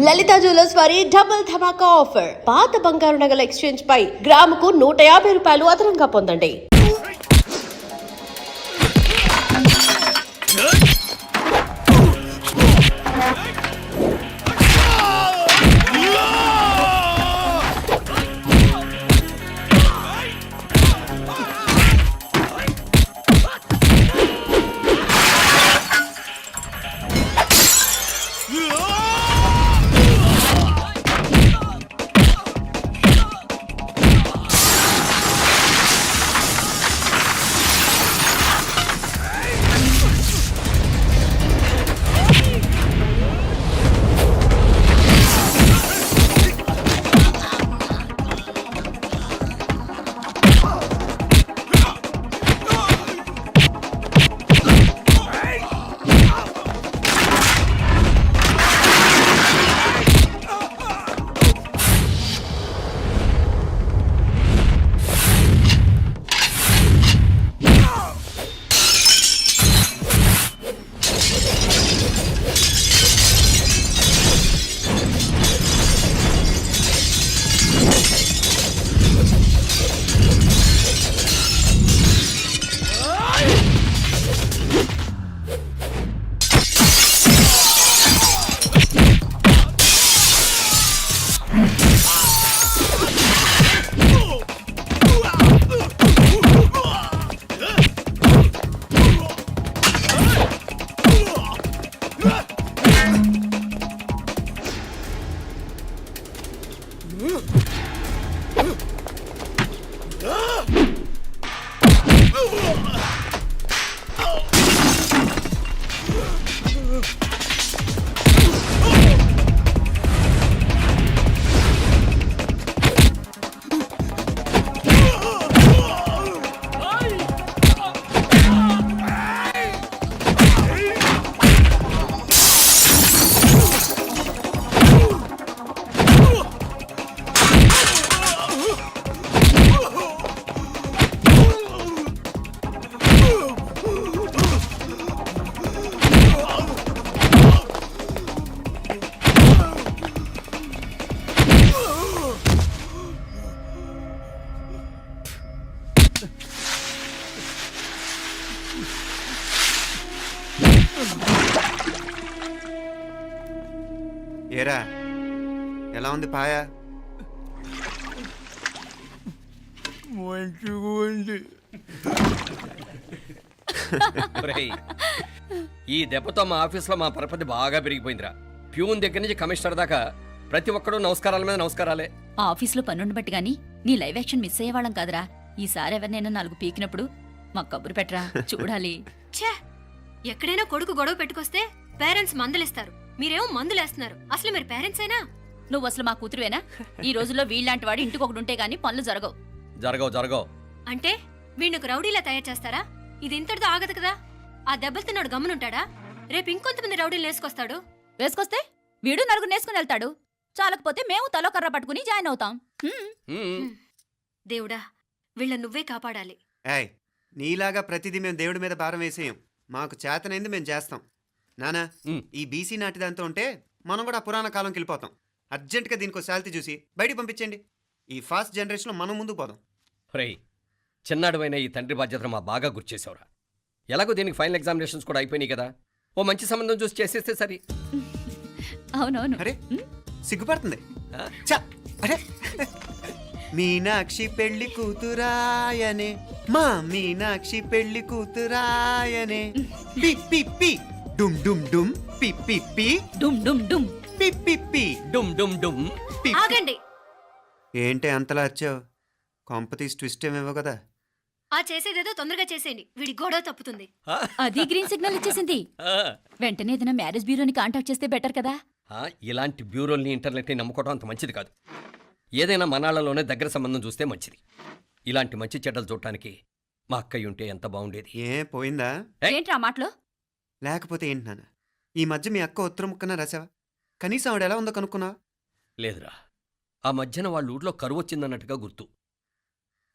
లలిత jewellers వారి double ధమాకా offer. పాత బంగారు నగల ఎక్స్చేంజ్ పై గ్రాముకు 150 రూపాయలు అదనంగా పొందండి. ఏరా ఎలా ఉంది పాయ? మంచిగా ఉంది. ఈ దెబ్బతో మా ఆఫీస్లో మా పరపతి బాగా పెరిగిపోయిందిరా. ప్యూన్ దగ్గర నుంచి కమిషనర్ దాకా ప్రతి ఒక్కడు నమస్కారాల మీద నమస్కారాలే. ఆ ఆఫీస్లో పనుండి బట్టి గాని నీ లైవ్ యాక్షన్ మిస్ అయ్యేవాళ్ళం కాదురా. ఈసారి ఎవరినైనా 4 పీకినప్పుడు మాకు కబురు పెట్టరా, చూడాలి. ఛే, ఎక్కడైనా కొడుకు గొడవ పెట్టుకొస్తే పేరెంట్స్ మందులేస్తారు, మీరేమో మందులేస్తున్నారు. అసలు మీరు పేరెంట్స్ అయినా? నువ్వు అసలు మా కూతురువేనా? ఈ రోజుల్లో వీళ్ళలాంటి వాడు ఇంటికి ఒకటి ఉంటే గానీ పనులు జరగవు. జరగవు అంటే వీణ్ణకు రౌడీలా తయారు చేస్తారా? ఇది ఇంతటితో ఆగదు కదా. ఆ దెబ్బలు తిన్నాడు గమ్మునుంటాడా? రేపు ఇంకొంతమంది రౌడీలు వేసుకొస్తాడు. వేసుకొస్తే వీడు 4 నేసుకుని వెళ్తాడు. చాలకపోతే మేము తలో కర్ర పట్టుకుని జాయిన్ అవుతాం. దేవుడా, వీళ్ళ నువ్వే కాపాడాలి. ఏయ్, నీలాగా ప్రతిదీ మేము దేవుడి మీద భారం వేసేయం. మాకు చేతనైంది మేము చేస్తాం. నానా, ఈ బీసీ నాటిదంతా ఉంటే మనం కూడా పురాణ కాలంకి వెళ్ళిపోతాం. అర్జెంటుగా దీనికి శాలిటీ చూసి బయటికి పంపించండి. ఈ ఫాస్ట్ జనరేషన్లో మనం ముందుకు పోదాం. రే, చిన్నాడువైన ఈ తండ్రి బాధ్యతను మా బాగా గుర్చేసావురా. ఎలాగో దీనికి ఫైనల్ ఎగ్జామినేషన్స్ కూడా అయిపోయినాయి కదా, ఓ మంచి సంబంధం చూసి చేసేస్తే సరి. అవునవును. అరే సిగ్గుపడుతుంది. అరే మీనాక్షి పెళ్లి కూతురాయనే, మా మీనాక్షి పెళ్లి కూతురాయనే. పి పి పి డుమ్ డుమ్ డుమ్ పి పి పి డుమ్ డుమ్ డుమ్ పి పి పి డుమ్ డుమ్ డుమ్. ఆగండి. ఏంటి అంతలా వచ్చావు? కాంపతీస్ ట్విస్ట్ ఏమేవో కదా. ఆ చేసేదేదో తొందరగా చేసేయండి, వీడి గొడవ తప్పుతుంది. అది గ్రీన్ సిగ్నల్ ఇచ్చేసింది. వెంటనే ఏదైనా మ్యారేజ్ బ్యూరోని కాంటాక్ట్ చేస్తే బెటర్ కదా. ఇలాంటి బ్యూరోల్ని ఇంటర్నెట్ని నమ్ముకోవడం అంత మంచిది కాదు. ఏదైనా మనాళ్ళలోనే దగ్గర సంబంధం చూస్తే మంచిది. ఇలాంటి మంచి చెడ్డలు చూడటానికి మా అక్కయ్య ఉంటే ఎంత బాగుండేది. ఏ పోయిందా? ఏంటి ఆ మాటలు? లేకపోతే ఏంటి నాన్న, ఈ మధ్య మీ అక్క ఉత్తరం ముక్కన రాసావా? కనీసం ఆవిడ ఎలా ఉందో కనుక్కున్నావా? లేదురా, ఆ మధ్యన వాళ్ళ ఊర్లో కరువు వచ్చిందన్నట్టుగా గుర్తు.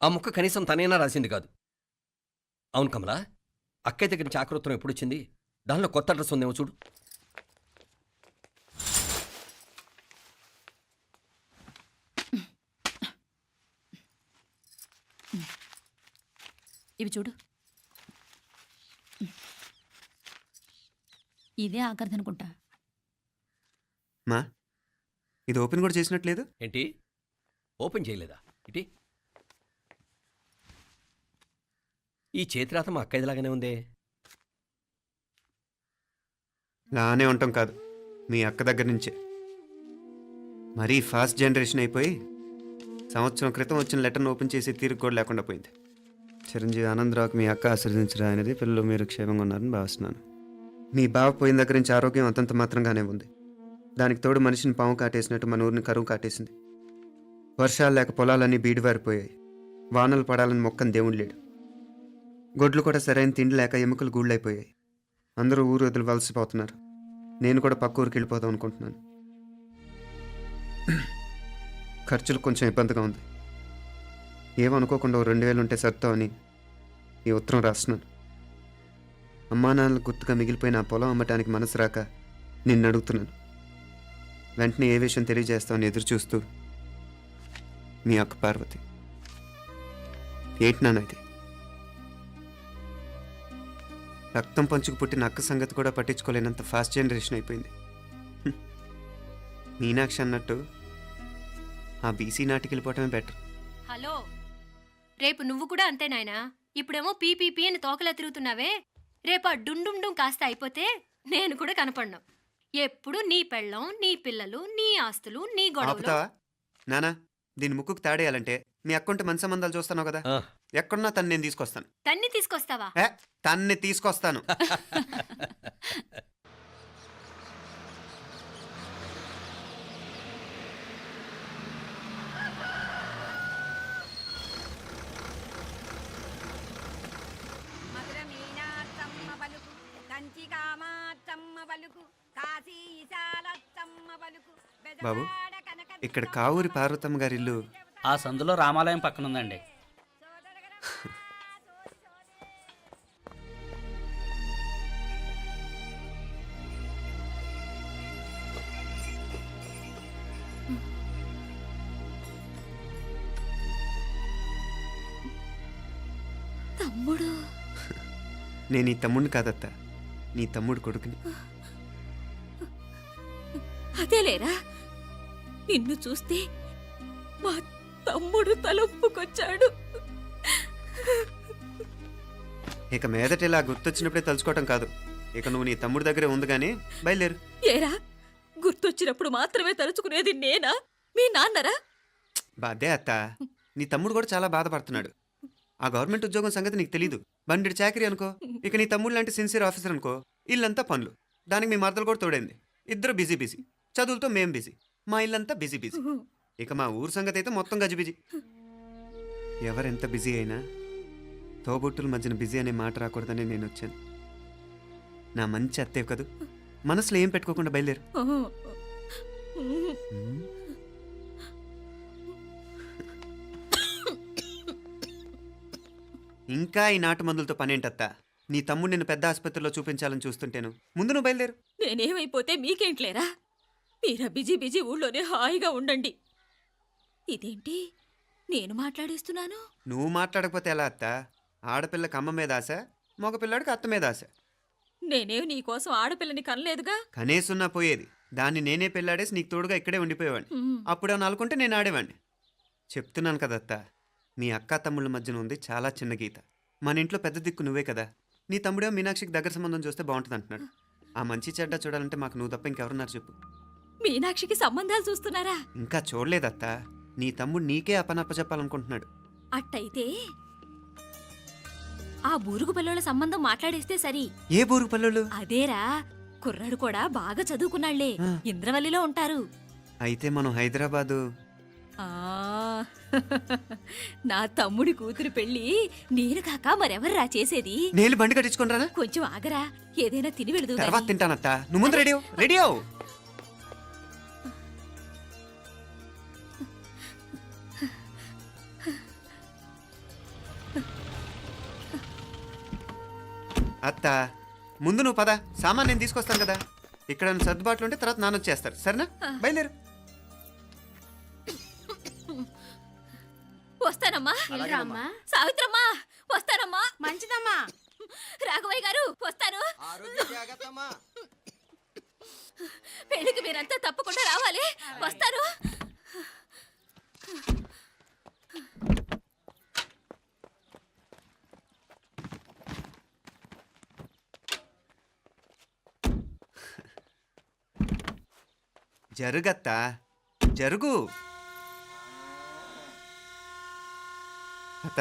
ఆ ముక్క కనీసం తనైనా రాసింది కాదు. అవును కమలా, అక్కయ్య దగ్గర నుంచి ఆకృతం ఎప్పుడొచ్చింది? దానిలో కొత్త అడ్రస్ ఉందేమో చూడు. ఇవి చూడు. ఇదే ఆఖరిదనుకుంటా. మా ఇది ఓపెన్ కూడా చేసినట్లేదు. ఏంటి ఓపెన్ చేయలేదా? ఇటీ ఈ చేతిరాత మా అక్కయ్యలాగానే ఉందే. లానే ఉంటాం కాదు, మీ అక్క దగ్గర నుంచే. మరీ ఫాస్ట్ జనరేషన్ అయిపోయి సంవత్సరం క్రితం వచ్చిన లెటర్ను ఓపెన్ చేసి తీరుకు కూడా లేకుండా పోయింది. చిరంజీవి ఆనందరావుకి మీ అక్క ఆశీర్వదించరా అనేది, పిల్లలు మీరు క్షేమంగా ఉన్నారని భావిస్తున్నాను. మీ బావ పోయిన దగ్గర నుంచి ఆరోగ్యం అంతంత మాత్రంగానే ఉంది. దానికి తోడు మనిషిని పాము కాటేసినట్టు మన ఊరిని కరువు కాటేసింది. వర్షాలు లేక పొలాలన్నీ బీడివారిపోయాయి. వానలు పడాలని మొక్కని దేవుడు లేడు. గొడ్లు కూడా సరైన తిండి లేక ఎముకలు గూళ్ళైపోయాయి. అందరూ ఊరు వదిలి వలసిపోతున్నారు. నేను కూడా పక్క ఊరికి వెళ్ళిపోదాం అనుకుంటున్నాను. ఖర్చులు కొంచెం ఇబ్బందిగా ఉంది. ఏమనుకోకుండా 2000 ఉంటే సర్తావని ఈ ఉత్తరం రాస్తున్నాను. అమ్మా నాన్నలకు గుర్తుగా మిగిలిపోయిన ఆ పొలం అమ్మటానికి మనసు రాక నిన్ను అడుగుతున్నాను. వెంటనే ఏ విషయం తెలియజేస్తామని ఎదురు చూస్తూ మీ అక్క పార్వతి. ఏంటి నాన్న ఇది? రక్తం పంచుకు పుట్టిన అక్క సంగతి కూడా పట్టించుకోలేనంత ఫాస్ట్ జనరేషన్ అయిపోయింది. మీనాక్షి అన్నట్టు ఆ బీసీ నాటికి వెళ్ళిపోవటమే బెటర్. హలో, రేపు నువ్వు కూడా అంతే నాయనా. ఇప్పుడేమో పీపీపీ అని తోకలా తిరుగుతున్నావే. రేపు ఆ డుండుండుం కాస్త అయిపోతే నేను కూడా కనపడను. ఎప్పుడు నీ పెళ్ళం, నీ పిల్లలు, నీ ఆస్తులు, నీ గొడవలు. ఆపుతావా నానా? దీని ముక్కుకు తాడేయాలంటే మీ అక్కంటే మంచి సంబంధాలు చూస్తాను కదా. ఆ, ఎక్కడున్నా తను నేను తీసుకొస్తాను. తన్ని తీసుకొస్తావా? తన్ని తీసుకొస్తాను. మధురమీనాత్తమ్మ పలుకు, కంచికామాత్తమ్మ పలుకు, కాశీ ఈశాలత్తమ్మ పలుకు, బాబు, బెజవాడ కనక ఇక్కడ కావూరి పార్వతమ్మ గారి ఇల్లు ఆ సందులో రామాలయం పక్కన ఉందండి. తమ్ముడు. నేను ఈ తమ్ముడిని కాదత్త, నీ తమ్ముడు కొడుకుని. అదేలేరా, నిన్ను చూస్తే మా తమ్ముడు తలొప్పుకొచ్చాడు. ఇక మీదట ఇలా గుర్తొచ్చినప్పుడే తలుచుకోవటం కాదు. ఇక నువ్వు నీ తమ్ముడి దగ్గరే ఉంది కానీ బయలుదేరు. ఏరా, గుర్తొచ్చినప్పుడు మాత్రమే తలుచుకునేది నేనా, మీ నాన్నరా? బాధే అత్త, నీ తమ్ముడు కూడా చాలా బాధపడుతున్నాడు. ఆ గవర్నమెంట్ ఉద్యోగం సంగతి నీకు తెలీదు. బండి చాకరీ అనుకో. ఇక నీ తమ్ముడు లాంటి సిన్సియర్ ఆఫీసర్ అనుకో. ఇల్లంతా పనులు. దానికి మీ మరదలు కూడా తోడైంది. ఇద్దరు బిజీ బిజీ. చదువులతో మేం బిజీ. మా ఇల్లంతా బిజీ బిజీ. ఇక మా ఊరు సంగతి అయితే మొత్తం గజిబిజీ. ఎవరెంత బిజీ అయినా తోబుట్టుల మధ్యన బిజీ అనే మాట రాకూడదని నేను వచ్చాను. నా మంచి అత్తేవి కదూ. మనసులో ఏం పెట్టుకోకుండా బయలుదేరు. ఇంకా ఈ నాటు మందులతో పనేంటత్తా? నీ తమ్ముడు నిన్ను పెద్ద ఆసుపత్రిలో చూపించాలని చూస్తుంటేను. ముందు నువ్వు బయలుదేరు. నేనేమైపోతే మీకేంట్లేరా? మీరా బిజీ బిజీ ఊళ్ళోనే హాయిగా ఉండండి. ఇదేంటి నేను మాట్లాడేస్తున్నాను? నువ్వు మాట్లాడకపోతే ఎలా అత్త? ఆడపిల్లకి అమ్మ మీద ఆశ, మగపిల్లాడికి అత్త మీద ఆశ. నేనేం నీకోసం ఆడపిల్లని కనలేదుగా. కనేసున్నా పోయేది. దాన్ని నేనే పెళ్ళాడేసి నీకు తోడుగా ఇక్కడే ఉండిపోయేవాడిని. అప్పుడేమన్నా అనుకుంటే నేను ఆడేవాడిని. చెప్తున్నాను కదత్తా, మీ అక్క తమ్ముళ్ళ మధ్యన ఉంది చాలా చిన్న గీత. మన ఇంట్లో పెద్ద దిక్కు నువ్వే కదా. నీ తమ్ముడేమో మీనాక్షికి దగ్గర సంబంధం చూస్తే బాగుంటుంది అంటున్నాడు. ఆ మంచి చెడ్డ చూడాలంటే మాకు నువ్వు తప్ప ఇంకెవరున్నారు చెప్పు? మీనాక్షికి సంబంధాలు చూస్తున్నారా? ఇంకా చూడలేదత్తా. నీ తమ్ముడు నీకే అపనప్ప చెప్పాలనుకుంటున్నాడు. అట్టయితే ఆ బూరుగు పిల్లల సంబంధం మాట్లాడేస్తే సరి. ఏ బూరు పల్లెలు? అదేరా, కుర్రాడు కూడా బాగా చదువుకున్నాళ్లే, ఇంద్రవల్లిలో ఉంటారు. అయితే మనం హైదరాబాదు. ఆ నా తమ్ముడి కూతురు పెళ్లి నేను కాక మరెవర్రా చేసేది? నేను బండి కట్టించుకుని రానా? కొంచెం ఆగరా, ఏదైనా తిని వెళదు. తర్వాత తింటానత్తా. నువ్వు ముందు రెడీ అవ్వు. రెడీ అవ్వు. అత్త, ముందు నువ్వు పద. సామాన్ నేను తీసుకొస్తాను కదా. ఇక్కడ సర్దుబాట్లు ఉంటే తర్వాత నాన్న వచ్చేస్తారు. సరేనా? బయలుదేరు. వస్తానమ్మా. వెళ్ళరా అమ్మా. సావిత్రమ్మా వస్తానమ్మా. మంచిదమ్మా. రాఘవయ్య గారు వస్తాను. పెళ్లికి మీరంతా తప్పకుండా రావాలి. వస్తాను. జరుగత్తా, జరుగు. అత్త,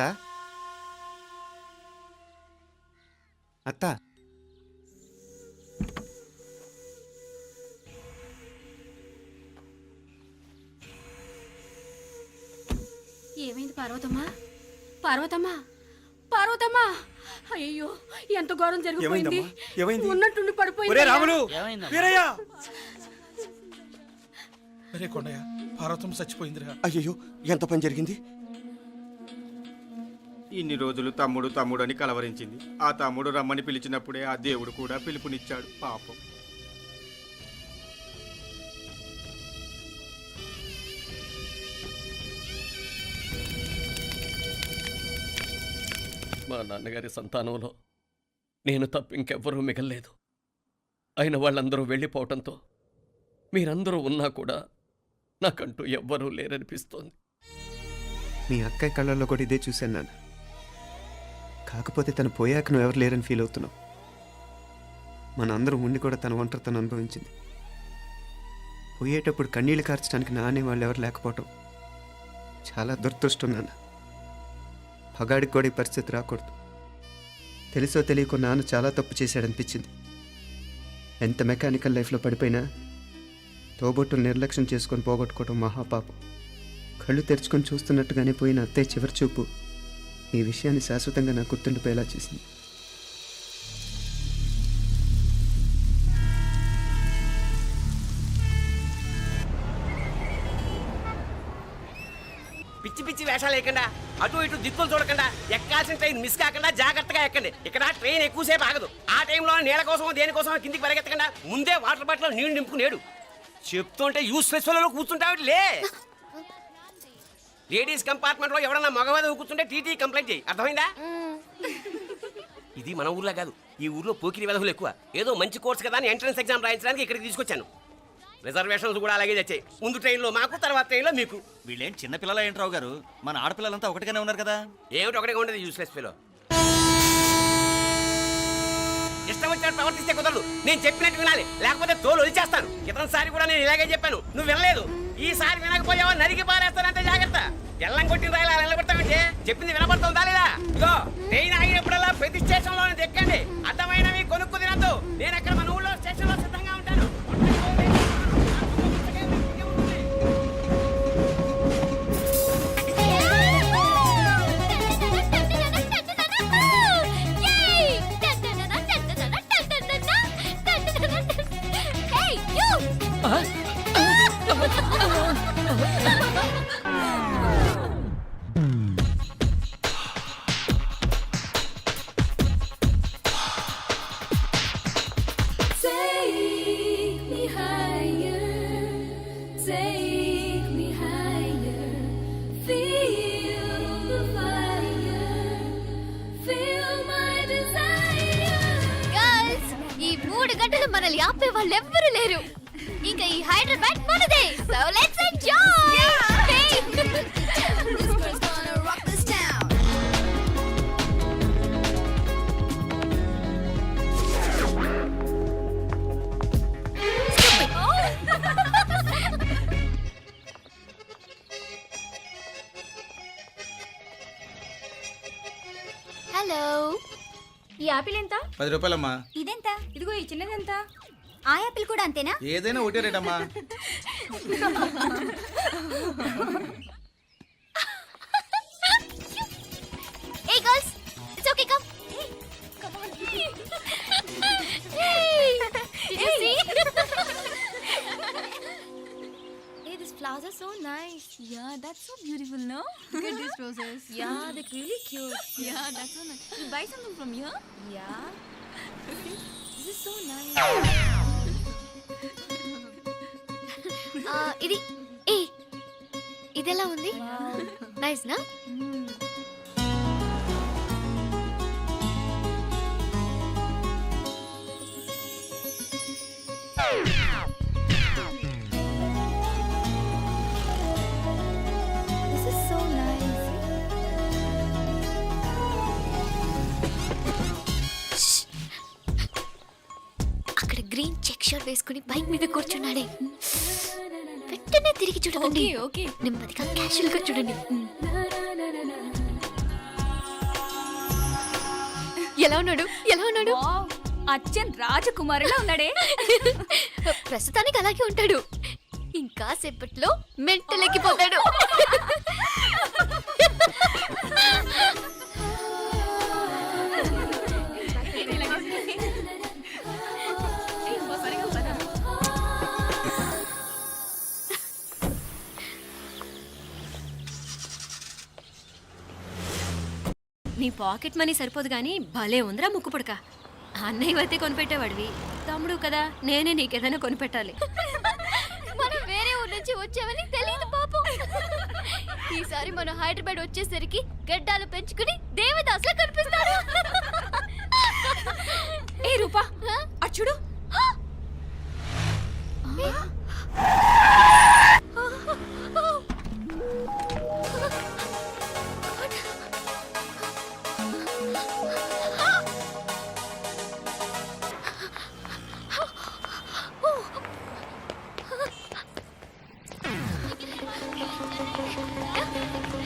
అత్త, ఏమైంది పార్వతమ్మా? పార్వతమ్మా, పార్వతమ్మా! అయ్యో, ఎంత ఘోరం జరిగిపోయింది. ఉన్నట్టుండి పడిపోయింది. ఏమైందమ్మా? అరే కొండయ్య, పార్వతం చచ్చిపోయిందిరా. అయ్యో, ఎంత పని జరిగింది? ఇన్ని రోజులు తమ్ముడు తమ్ముడు అని కలవరించింది. ఆ తమ్ముడు రమ్మని పిలిచినప్పుడే ఆ దేవుడు కూడా పిలుపునిచ్చాడు. పాపం. మా నాన్నగారి సంతానంలో నేను తప్ప ఇంకెవ్వరూ మిగల్లేదు. అయిన వాళ్ళందరూ వెళ్ళిపోవటంతో మీరందరూ ఉన్నా కూడా నాకంటూ ఎవ్వరూ లేరనిపిస్తోంది. మీ అక్కయ్య కళ్ళల్లో కూడా ఇదే చూశాను నాన్న. కాకపోతే తను పోయాక నువ్వు ఎవరు లేరని ఫీల్ అవుతున్నావు. మన అందరం ఉండి కూడా తన ఒంటరితను అనుభవించింది. పోయేటప్పుడు కన్నీళ్లు కార్చడానికి నానే వాళ్ళు ఎవరు లేకపోవటం చాలా దురదృష్టం నాన్న. పగాడికి కూడా ఈ పరిస్థితి రాకూడదు. తెలుసో తెలియకో నాన్న చాలా తప్పు చేశాడనిపించింది. ఎంత మెకానికల్ లైఫ్లో పడిపోయినా తోబొట్టులు నిర్లక్ష్యం చేసుకొని పోగొట్టుకోవడం మహాపాపం. కళ్ళు తెరుచుకొని చూస్తున్నట్టుగానే పోయిన అత్తయ్య చివరి చూపు ఈ విషయాన్ని శాశ్వతంగా నాకు గుర్తుండిపోయేలా చేసింది. పిచ్చి పిచ్చి వేషాలు వేయకుండా, అటు ఇటు దిక్కులు చూడకుండా, ఎక్కాల్సిన ట్రైన్ మిస్ కాకుండా జాగ్రత్తగా ఎక్కండి. ఇక్కడ ట్రైన్ ఎక్కువసేపు ఆగదు. ఆ టైంలో నీళ్ళ కోసం దేనికోసం కిందికి పరిగెత్తకుండా ముందే వాటర్ బాటిల్ నీళ్లు నింపుకునేడు. చెప్తుంటే యూస్లెస్ లో కూర్చుంటావు. లే, లేడీస్ కంపార్ట్మెంట్ లో ఎవడన్నా మగవాది కూర్చుంటే టీటీ కంప్లైంట్ చేయి. అర్థమైందా? ఇది మన ఊర్లో కాదు. ఈ ఊర్లో పోకిరి వెధవులు ఎక్కువ. ఏదో మంచి కోర్స్ కదా అని ఎంట్రన్స్ ఎగ్జామ్ రాయించడానికి ఇక్కడికి తీసుకొచ్చాను. రిజర్వేషన్స్ కూడా అలాగే తెచ్చాయి. ముందు ట్రైన్లో మాకు, తర్వాత ట్రైన్లో మీకు. వీళ్ళేం చిన్న పిల్లలు ఏంట్రావు గారు? మన ఆడపిల్లలంతా ఒకటిగానే ఉన్నారు కదా. ఏమిటి ఒకటిగా ఉండేది యూస్లెస్ ఫెలో. ఇష్టం వచ్చినట్టు ప్రవర్తిస్తే కుదరదు. నేను చెప్పినట్టు వినాలి, లేకపోతే తోలు వదిలేస్తాను. క్రితంసారి కూడా నేను ఇలాగే చెప్పాను, నువ్వు వినలేదు. ఈసారి వినకపోయావా నరికి పారేస్తానంటే జాగ్రత్త. ఎల్లం కొట్టిన రాయలా నిలబడతామంటే చెప్పింది వినపడుతుందా లేదా? ఇగో ట్రైన్ ఆగినప్పుడల్లా ప్రతి స్టేషన్ లో ఎక్కండి. అర్థమైనవి కొనుక్కు తినద్దు. నేను అక్కడ మన ఊళ్ళో స్టేషన్ లో సిద్ధంగా ఉంటాను. మనల్ని ఆపే వాళ్ళు ఎవ్వరు లేరు. ఇంకా ఈ హైదరాబాద్ మనదే. So let's enjoy. హలో, ఈ యాపిల్ ఎంత? 10 రూపాయలమ్మా. ఇదెంత? ఇదిగో ఈ చిన్నది ఎంత? ఆ యాపిల్ కూడా అంతేనా? ఏదైనా ఒకటే రేటమ్మా. Hey girls, it's okay, come. Come on. Hey, did you see? Hey, these flowers are so nice. Yeah, that's so beautiful, no? Look at these roses. Yeah, they're really cute. Yeah, that's so nice. You buy something from here? Yeah. This is so nice. ఇది ఏ ఇదెలా ఉంది? Nice నా? This is so nice. అక్కడ green check shirt వేసుకుని bike మీద కూర్చున్నాడే వెంటనే తిరిగి చూడకండి. ఓకే నెమ్మదిగా క్యాషువల్ గా చూడండి. ఎలా ఉన్నాడు? ఎలా ఉన్నాడు? అచ్చన్ రాజకుమారిలా ఉన్నాడే. ప్రస్తుతానికి అలాగే ఉంటాడు. ఇంకా సేపట్లో మెంటలెక్కిపోతాడు. నీ పాకెట్ మనీ సరిపోదు గానీ భలే ఉందిరా ముక్కు పుడక. అన్నయ్య అయితే కొనిపెట్టేవాడివి, తమ్ముడు కదా నేనే నీకేదైనా కొనిపెట్టాలి. మనం వేరే ఊరు నుంచి వచ్చామని తెలియదు పాపం. ఈసారి మనం హైదరాబాద్ వచ్చేసరికి గడ్డాలు పెంచుకుని దేవదాసులా కనిపిస్తాడు. ఏ రూపా అటు చూడు.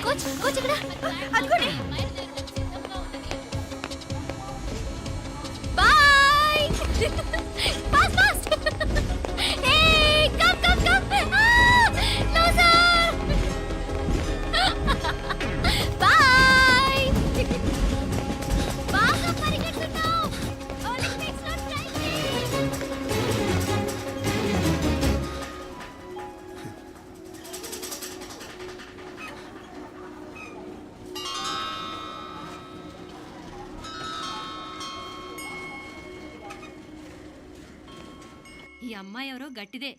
కోచ్ కోచ్ ఇక్కడ అనుకోండి. Boy. Fast fast. Hey come come come. Loser. Boy. బాగా పరిగెడుతున్నావు. ఒలింపిక్స్ లో ట్రై చేయి. ఈ అమ్మాయి ఎవరో గట్టిదే,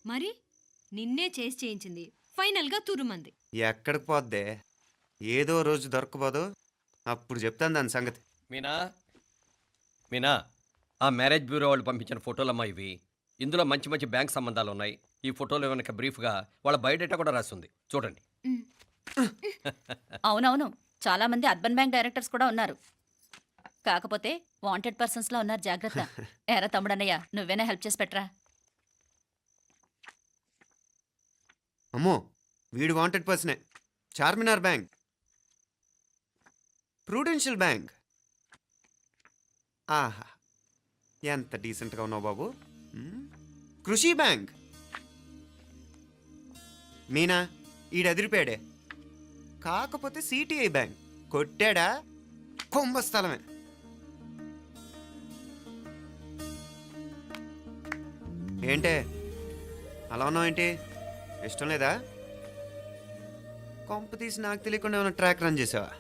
మరి నిన్నే చేసి చేయించింది, ఫైనల్ గా తురుమంది. ఎక్కడికి పోద్దే? ఏదో రోజు దొరకపోదు, అప్పుడు చెప్తాను దాని సంగతి. మీనా మీనా ఆ మ్యారేజ్ బ్యూరో వాళ్ళు పంపించిన ఫోటోలమ్మా ఇవి. ఇందులో మంచి మంచి బ్యాంక్ సంబంధాలు ఉన్నాయి. ఈ ఫోటోలో వెనక బ్రీఫ్గా వాళ్ళ బయోడేటా కూడా రాస్తుంది, చూడండి. అవునవును, చాలా మంది అర్బన్ బ్యాంక్ డైరెక్టర్స్ కూడా ఉన్నారు. కాకపోతే వాంటెడ్ పర్సన్స్ లో ఉన్నారు, జాగ్రత్త. ఎరా తమ్ముడన్నయ్య, నువ్వేనా హెల్ప్ చేసి పెట్టరా. అమ్మో, వీడు వాంటెడ్ పర్సనే. Charminar bank, prudential bank. ఆహా, ఎంత డీసెంట్గా ఉన్నావు బాబు. కృషి బ్యాంక్. మీనా, ఈడు ఎదిరిపోయాడే. కాకపోతే సిటిఐ బ్యాంక్ కొట్టాడా కుంభస్థలమే. ఏంటే అలా ఉన్నావు? ఏంటి ఇష్టం లేదా? కొంప తీసి నాకు తెలియకుండా ఏమైనా ట్రాక్ రన్ చేసావా?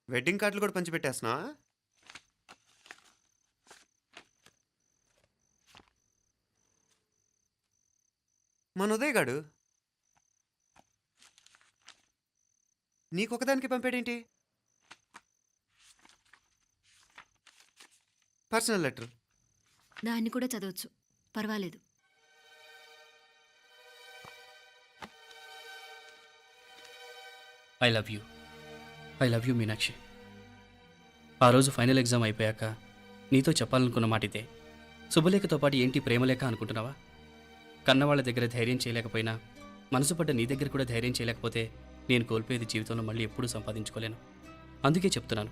వెడ్డింగ్ కార్డులు కూడా పంచిపెట్టేస్తున్నా. మన ఉదయ్ గాడు నీకొకదానికి పంపాడేంటి? Personal letter. దాన్ని కూడా చదవచ్చు, పర్వాలేదు. I love you Meenakshi. ఆ రోజు ఫైనల్ ఎగ్జామ్ అయిపోయాక నీతో చెప్పాలనుకున్న మాట ఇదే. శుభలేఖతో పాటు ఏంటి ప్రేమలేఖ అనుకుంటున్నావా? కన్నవాళ్ళ దగ్గర ధైర్యం చేయలేకపోయినా మనసు పడ్డ నీ దగ్గర కూడా ధైర్యం చేయలేకపోతే నేను కోల్పోయేది జీవితంలో మళ్ళీ ఎప్పుడూ సంపాదించుకోలేను. అందుకే చెప్తున్నాను,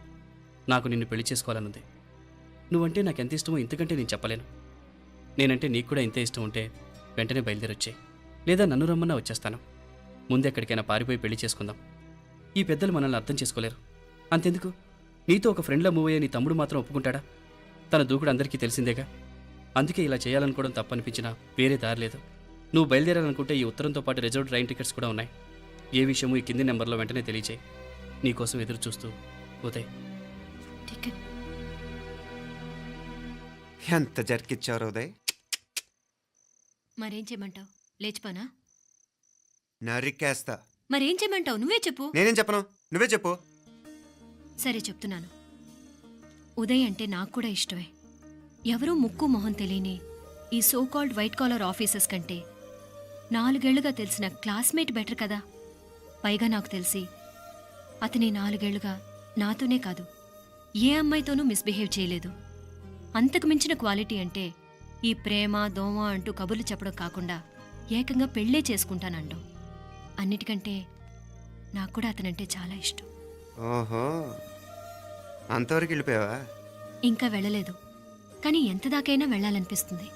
నాకు నిన్ను పెళ్లి చేసుకోవాలనుంది. నువ్వంటే నాకు ఎంత ఇష్టమో ఇంతకంటే నేను చెప్పలేను. నేనంటే నీకు కూడా ఇంతే ఇష్టం ఉంటే వెంటనే బయలుదేరొచ్చే, లేదా నన్ను రమ్మన్నా వచ్చేస్తాను. ముందెక్కడికైనా పారిపోయి పెళ్లి చేసుకుందాం. ఈ పెద్దలు మనల్ని అర్థం చేసుకోలేరు. అంతెందుకు, నీతో ఒక ఫ్రెండ్లా మూవ్ అయ్యే నీ తమ్ముడు మాత్రం ఒప్పుకుంటాడా? తన దూకుడు అందరికీ తెలిసిందేగా. అందుకే ఇలా చేయాలనుకోవడం తప్పనిపించినా వేరే దారి లేదు. నువ్వు బయలుదేరాలనుకుంటే ఈ ఉత్తరంతో పాటు రిజర్వ్ ట్రైన్ టికెట్స్ కూడా ఉన్నాయి. ఏ విషయమూ ఈ కింది నెంబర్లో వెంటనే తెలియచేయి. నీకోసం ఎదురు చూస్తూ ఉదయ్. ఎంత జరికిచ్చారు ఉదయ్. మరేం చేయమంటావు? లేచిపోనా? నరికేస్తా. మరేం చేయమంటావు? నువ్వే చెప్పు. నేనేం చెప్పను, నువ్వే చెప్పు. సరే చెప్తున్నాను. ఉదయ్ అంటే నాకు కూడా ఇష్టమే. ఎవరూ ముక్కు మొహం తెలియని ఈ సోకాల్డ్ వైట్ కాలర్ ఆఫీసర్స్ కంటే 4 ఏళ్లుగా తెలిసిన క్లాస్మేట్ బెటర్ కదా. పైగా నాకు తెలిసి అతని 4 ఏళ్లుగా నాతోనే కాదు ఏ అమ్మాయితోనూ మిస్బిహేవ్ చేయలేదు. అంతకు మించిన క్వాలిటీ అంటే ఈ ప్రేమ దోమ అంటూ కబుర్లు చెప్పడం కాకుండా ఏకంగా పెళ్ళే చేసుకుంటానండం. అన్నిటికంటే నాకు కూడా అతనంటే చాలా ఇష్టం. ఓహో, అంతవరకు వెళ్ళిపోయావా? ఇంకా వెళ్ళలేదు, కానీ ఎంత దాకైనా వెళ్ళాలనిపిస్తుంది.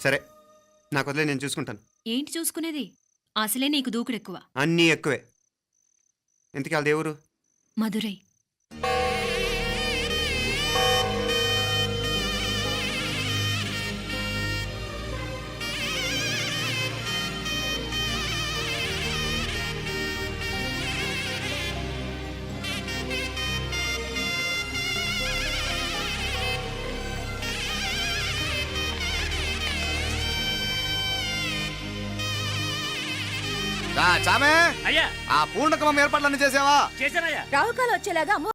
సరే, నాకు వదిలే, నేను చూసుకుంటాను. ఏంటి చూసుకునేది? అసలే నీకు దూకుడెక్కువ. అన్నీ ఎక్కువే. ఇంతకీ వాళ్ళ దేవురు? మధురై. చామే అయ్యా ఆ పూర్ణకమం ఏర్పాట్లన్నీ చేసావా? చేశానయ్యా. రాహుకాలు వచ్చేలాగా